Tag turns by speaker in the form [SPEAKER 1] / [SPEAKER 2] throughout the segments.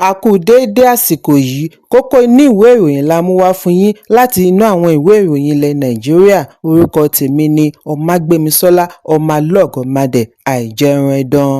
[SPEAKER 1] A kú déédé àsìkò yìí, kókó inú ìwé ìròyìn la mú wá fún yín láti inú àwọn ìwé ìròyìn ilẹ̀ Nàìjíríà. Orúkọ tèmi ni Ọmágbémisọ́lá Ọmọlọ́gọ̀mádẹ àìjẹran ẹdán.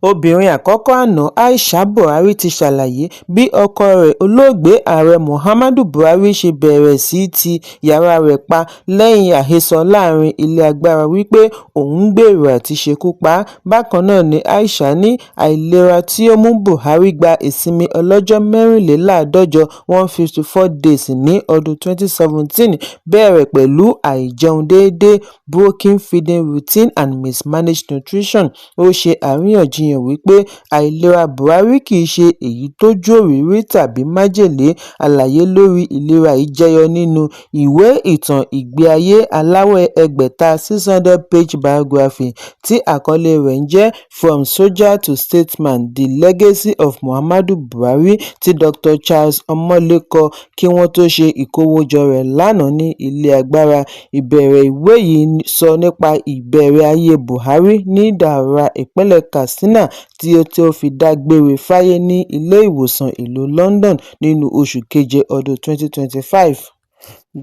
[SPEAKER 1] Obìnrin àkọ́kọ́ àná Aisha Buhari ti ṣàlàyé bí ọkọ rẹ̀ olóògbé ààrẹ Muhammadu Buhari ṣe bẹ̀rẹ̀ sí ti yàrá rẹ̀ pa lẹ́yìn àhesọ láàrin ilé agbára wípé òun ń gbèrò àti ṣekú pa á. Bákan náà ni Aisha ní àìlera tí ó mú Buhari gba ìsinmi ọlọ́jọ́ 154 (154 days) ní ọdún 2017 bẹ̀rẹ̀ pẹ̀lú àìjẹun déédéé, broken feeding routine and mismanaged nutrition. Ó ṣe àríyànjiyàn wípé àìlera Buhari kìí ṣe èyí tó jòrìrí tàbí májèlé. Àlàyé lórí ìlera yìí jẹyọ nínú ìwé ìtàn ìgbé ayé aláwẹ̀ 600-page biography tí àkọlé rẹ̀ ń jẹ́ From Soldier to Statesman: The Legacy of Muhammadu Buhari tí Dr. Charles Omole kọ kí wọ́n tó ṣe ìkówójọ rẹ̀ lánàá ní ilé agbára. Ìbẹ̀rẹ̀ ìwé yìí sọ nípa ìbẹ̀rẹ̀ ayé Buhari ní Daura, ìpínlẹ̀ Katsina, tí ó fi dágbére fáyé ní ilé ìwòsàn ìlú London nínú oṣù keje ọdún 2025.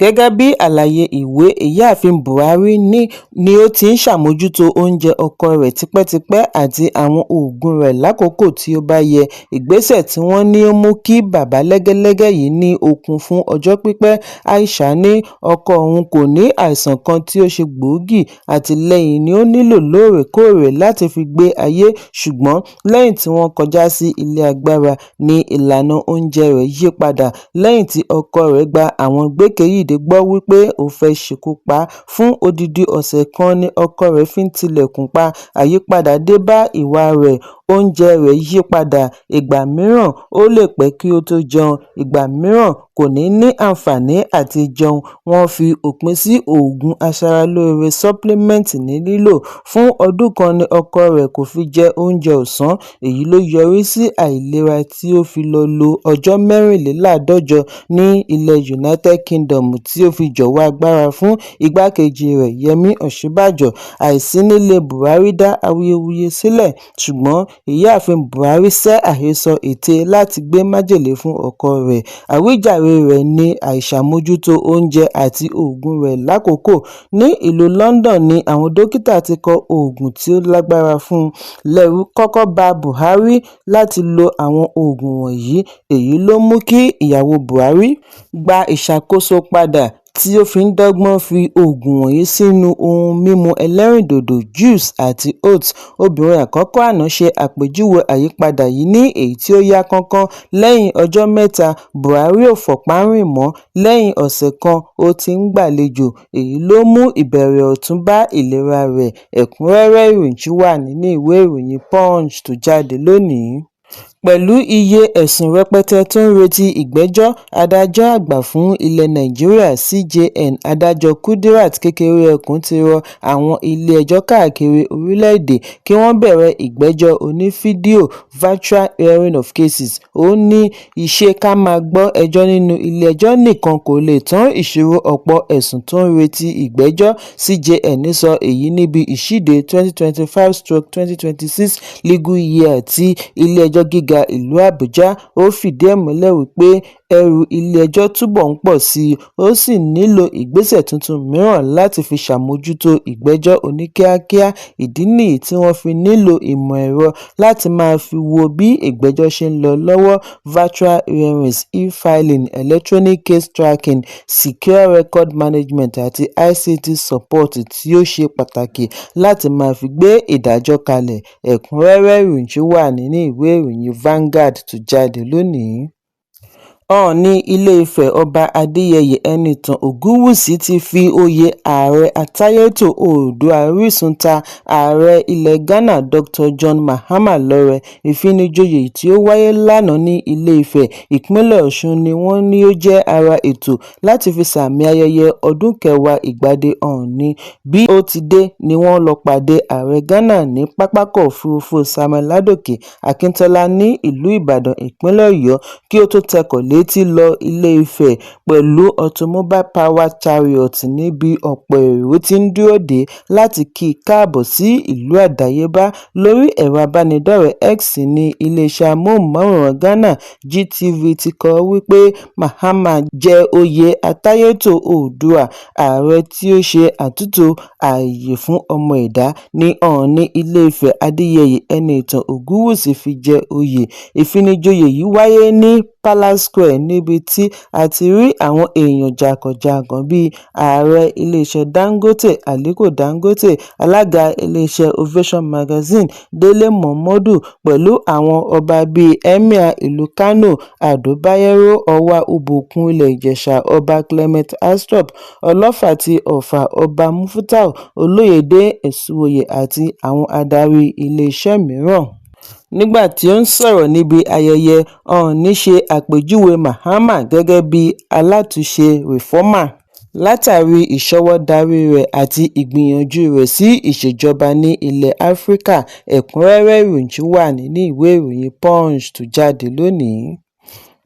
[SPEAKER 1] Gẹ́gẹ́ bí àlàyé ìwé, ìyáàfin Buhari ni ó ti ń ṣàmójútó oúnjẹ ọkọ rẹ̀ tipẹ́tipẹ́ àti àwọn oògùn rẹ̀ lákòókò tí ó bá yẹ. Ìgbésẹ̀ tí wọ́n ní ó mú kí bàbá lẹ́gẹ́lẹ́gẹ́ yìí ní okun fún ọjọ́ pípẹ́. Aisha ní ọkọ òun kò ní àìsàn kan tí ó ṣe gbòógì, àtìlẹ́yìn ni ó nílò lóòrèkóòrè láti fi gbé ayé, ṣùgbọ́n lẹ́yìn tí wọ́n kọjá sí ilé agbára ni ìlànà oúnjẹ rẹ̀ yí padà. Lẹ́yìn tí ọkọ rẹ̀ gba àwọn gbékèyìí gbọ́ wípé ó fẹ́ ṣekú pa á, fún odidi ọ̀sẹ̀ kan ni ọkọ rẹ̀ fi ń tilẹ̀kùn pa. Àyípadà dé bá ìwà rẹ̀, oúnjẹ rẹ̀ yí padà. Ìgbà mìíràn ó lè pẹ́ kí ó tó jẹun, ìgbà mìíràn kò ní àǹfààní àti jẹun. Wọ́n fi òpin sí oògùn aṣaralóore supplement ní lílò. Fún ọdún kan ni ọkọ rẹ̀ kò fi jẹ oúnjẹ ọ̀sán. Èyí ló yọrí sí àìlera tí ó fi lọ lo ọjọ́ 154 ní ilẹ̀ United Kingdom tí ó fi jọ̀wọ́ agbára fún igbákejì rẹ̀ Yẹmí Ọ̀ṣínbàjò. Àìsí nílé Buhari dá awuyewuye sílẹ̀, ṣùgbọ́n ìyáàfin Buhari sẹ́ àhesọ ète láti gbé májèlé fún ọkọ rẹ̀. Àwíjàre rẹ̀ ní àìṣàmójútó oúnjẹ àti oògùn rẹ̀ lákòókò. Ní ìlú London ni àwọn dókítà ti kọ oògùn tí ó lágbára fún un. Lẹ́rù kọ́kọ́ bá Buhari láti lo àwọn oògùn wọ̀nyí. Èyí ló mú kí ìyàwó Buhari gba ìṣàkóso padà, tí ó fi ń dọ́gbọ́n fi oògùn wọ̀nyí sínú ohun mímu ẹlẹ́rìndòdò, juice àti oats. Obìnrin àkọ́kọ́ àná ṣe àpèjúwe àyípadà yìí ní èyí tí ó yá kánkán. Lẹ́yìn ọjọ́ 3, Buhari ò fọ̀pá rìn mọ́. Lẹ́yìn ọ̀sẹ̀ kan, ó ti ń gbàlejò. Èyí ló mú ìbẹ̀rẹ̀ ọ̀tun bá ìlera rẹ̀. Ẹ̀kúnrẹ́rẹ́ ìròyìn wà nínú ìwé ìròyìn Punch tó jáde lónìí. Pẹ̀lú iye ẹ̀sùn rẹpẹtẹ tó ń retí ìgbẹ́jọ́, adájọ́ àgbà fún ilẹ̀ Nàìjíríà CJN Adájọ́ Kudirat Kékeré-Ẹkùn ti rọ àwọn ilé-ẹjọ́ káàkiri orílẹ̀-èdè kí wọ́n bẹ̀rẹ̀ ìgbẹ́jọ́ onífídíò virtual hearing of cases. Ó ní ìṣe ká máa gbọ́ ẹjọ́ nínú ilé-ẹjọ́ nìkan kò lè tán ìṣòro ọ̀pọ̀ ẹ̀sùn tó ń retí ìgbẹ́jọ́. CJN sọ èyí níbi ìṣíde 2025/2026 legal year tí ilé-ẹjọ́ gíga ìlú Àbújá. Ó fìdí ẹ̀ múlẹ̀ wípé ẹrù ilé-ẹjọ́ túbọ̀ ń pọ̀ sí i, ó sì nílò ìgbésẹ̀ tuntun mìíràn láti fi ṣàmójútó ìgbẹ́jọ́ oníkíákíá. Ìdí nìyí tí wọ́n fi nílò ìmọ̀ ẹ̀rọ láti máa fi wo bí ìgbẹ́jọ́ ṣe ń lọ lọ́wọ́. Virtual hearings, e-filing, electronic case tracking, secure record management àti ICT support tí ó ṣe pàtàkì láti máa fi gbé ìdájọ́ kalẹ̀. Ẹ̀kúnrẹ́rẹ́ ìròyìn wà nínú ìwé ìròyìn Vanguard tó jáde lónìí. Ọọ̀ni Ilé-Ifẹ̀ Ọba Adéyẹyè Ẹnìtàn Ògúnwùsì ti fi oyè Ààrẹ Atáyétò Oòduà Orísun ta Ààrẹ ilẹ̀ Ghana Dr. John Mahama lọ́rẹ. Ìfinijoyè tí ó wáyé lánàá ní Ilé-Ifẹ̀, ìpínlẹ̀ Ọ̀ṣun ni wọ́n ní ó jẹ́ ara ètò láti fi sàmì ayẹyẹ ọdún 10 ìgbàdé Ọọ̀ni. Bí ó ti dé ni wọ́n lọ pàdé Ààrẹ Ghana ní pápákọ̀ òfurufú Samuel Adokye Akíntọ́lá ní ìlú Ìbàdàn, ìpínlẹ̀ Ọ̀yọ́, kí ó tó tẹkọ̀ lé létí lọ Ilé-Ifẹ̀ pẹ̀lú automobile powered chariot níbi ọ̀pọ̀ èrò ti ń dúró dè láti kí i káàbọ̀ sí ìlú àdáyébá. Lórí ẹ̀rọ abánidọ́rẹ̀ẹ́ X ní iléeṣẹ́ amóhùnmáwòrán Ghana GTV ti kọ wípé Mahama jẹ oyè Atáyétò Oòduà, ààrẹ tí ó ṣe àtúntò ààyè fún ọmọ ẹ̀dá ní Ọọ̀ni Ilé-Ifẹ̀ Adéyẹyè Ẹniìtàn Ògúnwùsì fi jẹ oyè. Ìfinijoyè yìí wáyé ní Palace Square níbi tí a ti rí àwọn èèyàn jàǹkàn-jàǹkàn bíi ààrẹ iléeṣẹ́ Dangote Aliko Dangote, alága iléeṣẹ́ Ovation Magazine Délé Momodu, pẹ̀lú àwọn ọba bíi Emir ìlú Kano Ado Bayero, Ọwá Ubùkún Ilẹ̀ Ìjẹ̀ṣà Ọba Clement Astrop, Ọlọ́fà ti Ọ̀fà Ọba Mufutau Olóyèdé Ẹ̀sùwòyè àti àwọn adarí iléeṣẹ́ mìíràn. Nígbà tí ó ń sọ̀rọ̀ níbi ayẹyẹ, Ọọ̀ni ṣe àpèjúwe Mahama gẹ́gẹ́ bí alátúnṣe rìfọ́mà látàrí ìṣọwọ́darí rẹ̀ àti ìgbìyànjú rẹ̀ sí ìṣèjọba ní ilẹ̀ Áfíríkà. Ẹ̀kúnrẹ́rẹ́ ìròyìn wà nínú ìwé ìròyìn Punch tó jáde lónìí.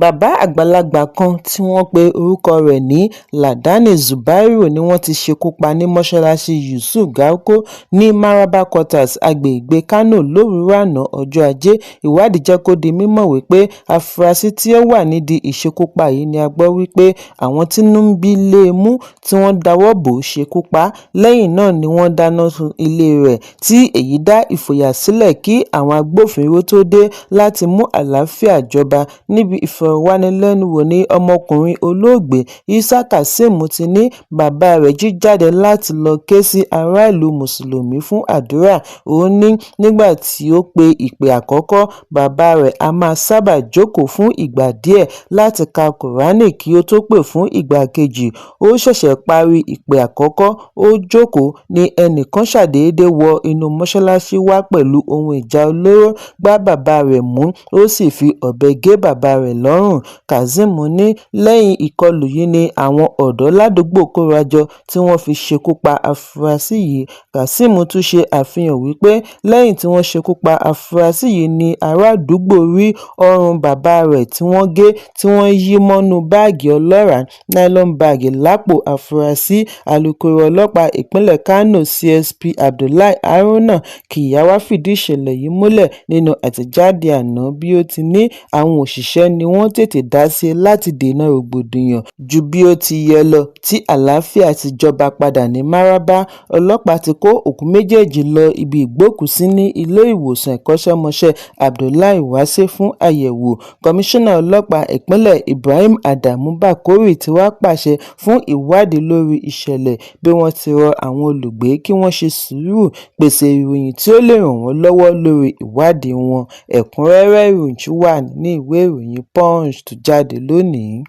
[SPEAKER 1] Bàbá àgbàlagbà kan tí wọ́n pe orúkọ rẹ̀ ní Ladani Zubairu ni wọ́n ti ṣekú pa ní mọ́ṣáláṣí Yusuf Garko ní Maraba Quarters, agbègbè Kano lówùúrọ̀ àná ọjọ́ Ajé. Ìwádìí jẹ́ kó di mímọ̀ wípé afurasí tí ó wà nídìí ìṣekúpa yìí ni a gbọ́ wípé àwọn tínú ń bí lé e mú tí wọ́n dáwọ́ bò ó ṣekú pa. Lẹ́yìn náà ni wọ́n dáná sun ilé rẹ̀, tí èyí dá ìfòyà sílẹ̀ kí àwọn agbófinró tó dé láti mú àlàáfíà jọba. Níbi ìfọ̀rọ̀wánilẹ́nuwò ní ọmọkùnrin olóògbé Isa Kasim ti ní bàbá rẹ̀ jí jáde láti lọ ké sí ará ìlú Mùsùlùmí fún àdúrà. Ó ní nígbà tí ó pe ìpè àkọ́kọ́, bàbá rẹ̀ a máa sábà jókòó fún ìgbà díẹ̀ láti ka Kùránì kí ó tó pè fún ìgbà kejì. Ó ṣẹ̀ṣẹ̀ parí ìpè àkọ́kọ́, ó jókòó ní ẹnìkan ṣàdédé wọ inú mọ́ṣáláṣí wá pẹ̀lú ohun ìjà olóró, gbá bàbá rẹ̀ mú, ó sì fi ọ̀bẹ gé bàbá rẹ̀ lọ́rùn. Kazeem ní lẹ́yìn ìkọlù yìí ni àwọn ọ̀dọ́ ládùúgbò kórajọ tí wọ́n fi ṣekú pa afurasí yìí. Kazeem tún ṣe àfihàn wípé lẹ́yìn tí wọ́n ṣekú pa afurasí yìí ni ará àdúgbò rí ọrùn bàbá rẹ̀ tí wọ́n gé, tí wọ́n yí mọ́nú báàgì ọlọ́ràá nylon bag lápò afurasí. Alukoro ọlọ́pàá ìpínlẹ̀ Kano CSP Abdullahi Haruna Kiyawa fìdí ìṣẹ̀lẹ̀ yìí múlẹ̀ nínú àtẹ̀jáde àná, bí ó ti ní àwọn òṣìṣẹ́ ni wọ́n tètè dá sí láti dènà rògbòdìyàn ju bí ó ti yẹ lọ, tí àlàáfíà ti jọba padà ní Maraba. Ọlọ́pàá ti kó òkú méjèèjì lọ ibi ìgbókùúsí ní ilé ìwòsàn ìkọ́ṣẹ́mọṣẹ́ Abdullahi Wase fún àyẹ̀wò. Kọmíṣánná ọlọ́pàá ìpínlẹ̀ Ibrahim Adamu Bakori ti wá pàṣẹ fún ìwádìí lórí ìṣẹ̀lẹ̀, bí wọ́n ti rọ àwọn olùgbé kí wọ́n ṣe sùúrù, pèsè ìròyìn tí ó lè ràn wọ́n lọ́wọ́ lórí ìwádìí wọn. Ẹ̀kúnrẹ́rẹ́ ìròyìn wà nínú ìwé ìròyìn Punch tó jáde lónìí.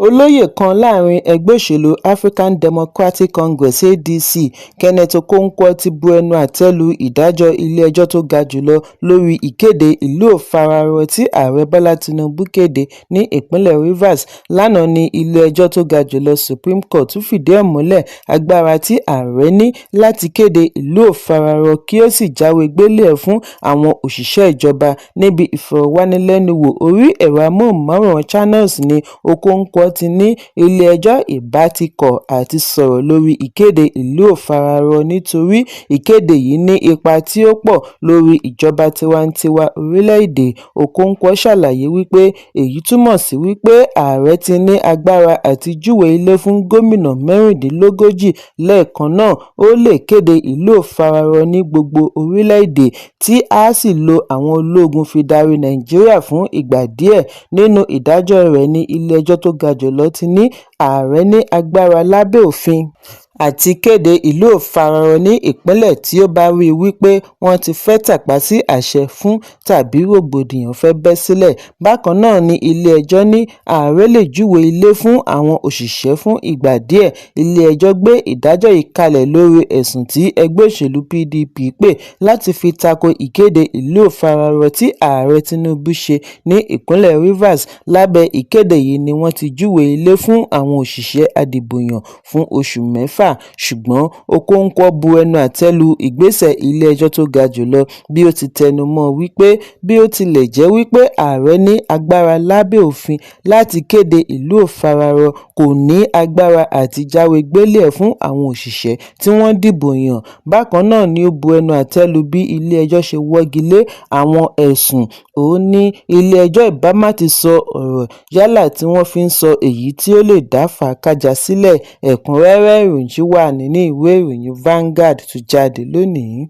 [SPEAKER 1] Olóyè kan láàrin ẹgbẹ́ òṣèlú African Democratic Congress ADC, Kenneth Okonkwo ti bu ẹnu àtẹ́ lu ìdájọ́ ilé-ẹjọ́ tó ga jùlọ lórí ìkéde ìlú òfararọ tí ààrẹ Bọ́lá Tinubu kéde ní ìpínlẹ̀ Rivers. Lánàá ní ilé-ẹjọ́ tó ga jùlọ Supreme Court fìdí ẹ̀ múlẹ̀ agbára tí ààrẹ ní láti kéde ìlú òfararọ kí ó sì jáwé gbélé ẹ̀ fún àwọn òṣìṣẹ́ ìjọba. Níbi ìfọ̀rọ̀wánilẹ́nuwò orí ẹ̀rọ amóhùnmáwòrán Channels ní Okonkwo ti ní ilé-ẹjọ́ ìbá ti kọ̀ àti sọ̀rọ̀ lórí ìkéde ìlú òfararọ nítorí ìkéde yìí ní ipa tí ó pọ̀ lórí ìjọba tiwantiwa orílẹ̀-èdè. Okonkwo ṣàlàyé wípé èyí túmọ̀ sí wípé ààrẹ ti ní agbára àti júwe ilé fún gómìnà 36 lẹ́ẹ̀kan náà. Ó lè kéde ìlú òfararọ ní gbogbo orílẹ̀-èdè tí a sì lo àwọn ológun fi darí Nàìjíríà fún ìgbà díẹ̀. Nínú ìdájọ́ rẹ̀ ní ilé-ẹjọ́ tó ga jùlọ ti ní ààrẹ ní agbára lábẹ́ òfin àti kéde ìlú òfararọ ní ìpínlẹ̀ tí ó bá rí wípé wọ́n ti fẹ́ tàpá sí àṣẹ fún tàbí rògbòdìyàn fẹ́ bẹ́ sílẹ̀. Bákan náà ni ilé-ẹjọ́ ní ààrẹ lè júwe ilé fún àwọn òṣìṣẹ́ fún ìgbà díẹ̀. Ilé-ẹjọ́ gbé ìdájọ́ yìí kalẹ̀ lórí ẹ̀sùn tí ẹgbẹ́ òṣèlú PDP pè láti fi tako ìkéde ìlú òfararọ tí ààrẹ Tinubu ṣe ní ìpínlẹ̀ Rivers. Lábẹ́ ìkéde yìí ni wọ́n ti júwe ilé fún àwọn òṣìṣẹ́ adìbòyàn fún oṣù 6. Nàìjíríà, ṣùgbọ́n Okonkwo bu ẹnu àtẹ́ lu ìgbésẹ̀ ilé-ẹjọ́ tó ga jùlọ bí ó ti tẹnumọ́ wípé bí ó tilẹ̀ jẹ́ wípé ààrẹ ní agbára lábẹ́ òfin láti kéde ìlú òfararọ, kò ní agbára àti jáwé gbélé fún àwọn òṣìṣẹ́ tí wọ́n dìbò yàn. Bákan náà ni ó bu ẹnu àtẹ́ lu bí ilé-ẹjọ́ ṣe wọ́gi lé àwọn ẹ̀sùn. Ó ní ilé-ẹjọ́ ìbá má ti sọ ọ̀rọ̀ yálà tí wọ́n fi ń sọ èyí tí ó lè dá fàákájà sílẹ̀. Ẹ̀kúnrẹ́rẹ́ ìròyìn wà nínú ìwé ìròyìn Vanguard tó jáde lónìí.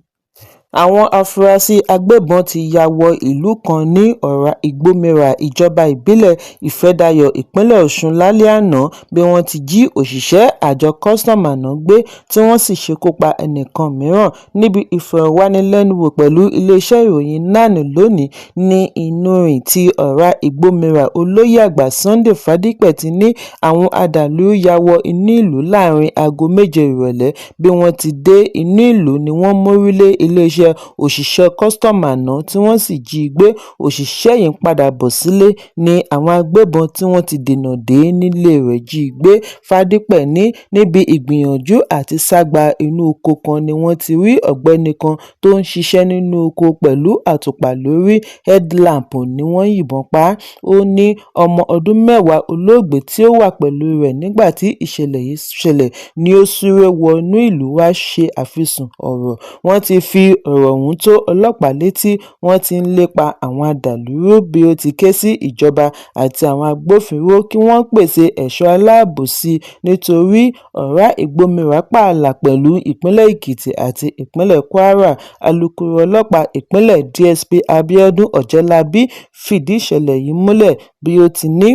[SPEAKER 1] Àwọn afurasí agbébọn ti ya wọ ìlú kan ní ọ̀rá Ìgbòmírà, ìjọba ìbílẹ̀ Ìfẹ́dayọ̀, ìpínlẹ̀ Ọ̀ṣun lálẹ́ àná bí wọ́n ti jí òṣìṣẹ́ àjọ custom àná gbé tí wọ́n sì ṣekú pa ẹnìkan mìíràn. Níbi ìfọ̀rọ̀wánilẹ́nuwò pẹ̀lú iléeṣẹ́ ìròyìn NAN lónìí ní Ìnúrìn ti ọ̀rá Ìgbòmírà, olóyè àgbà Sunday Fádípẹ̀ ti ní àwọn adàlúrú ya wọ inú ìlú láàrin aago 7 ìrọ̀lẹ́. Bí wọ́n ti dé inú ìlú ni wọ́n mórí lé iléeṣẹ́ òṣìṣẹ́ custom àná tí wọ́n sì jí gbé. Òṣìṣẹ́ yìí ń padà bọ̀ sílé ní àwọn agbébọn tí wọ́n ti dènà dé nílé rẹ̀ jí gbé. Fádípẹ̀ ní níbi ìgbìyànjú àti ságba inú oko kan ni wọ́n ti rí ọ̀gbẹ́ni kan tó ń ṣiṣẹ́ nínú oko pẹ̀lú àtùpà lórí headlamp ni wọ́n yìnbọn pa á. Ó ní ọmọ ọdún 10 olóògbé tí ó wà pẹ̀lú rẹ̀ nígbà tí ìṣẹ̀lẹ̀ yìí ṣẹlẹ̀ ni ó súré wọnú ìlú wá ṣe àfisùn ọ̀rọ̀. Wọ́n ti fi ọ̀rọ̀ ọ̀hún tó ọlọ́pàá létí. Wọ́n ti ń lépa àwọn adàlúrú bí ó ti ké sí ìjọba àti àwọn agbófinró kí wọ́n pèsè ẹ̀ṣọ́ aláàbò sí i nítorí ọ̀rá Ìgbòmírà pààlà pẹ̀lú ìpínlẹ̀ Èkìtì àti ìpínlẹ̀ Kwara. Alukoro ọlọ́pàá ìpínlẹ̀ DSP Abiodun Ọ̀jẹ́lábí fìdí ìṣẹ̀lẹ̀ yìí múlẹ̀ bí ó ti ní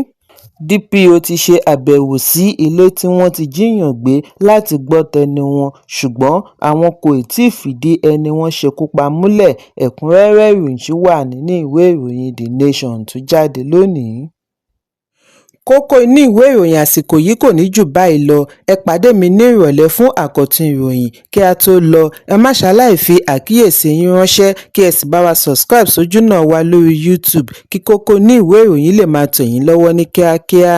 [SPEAKER 1] DPO ti ṣe àbẹ̀wò sí ilé tí wọ́n ti jíyàn gbé láti gbọ́ tẹnu wọn, ṣùgbọ́n àwọn kò tíì fìdí ẹni wọ́n ṣekú pa múlẹ̀. Ẹ̀kúnrẹ́rẹ́ ìròyìn wà nínú ìwé ìròyìn The Nation tó jáde lónìí. Kókó inú ìwé ìròyìn àsìkò yìí kò ní jù báyìí lọ. Ẹ pàdé mi ní ìrọ̀lẹ́ fún àkọ́tún ìròyìn. Kí a tó lọ, ẹ má ṣaláì fi àkíyèsí yín ránṣẹ́ kí ẹ sì bá wa subscribe sójú náà wa lórí YouTube kí kókó inú ìwé ìròyìn lè máa tẹ̀ yín lọ́wọ́ ní kíákíá.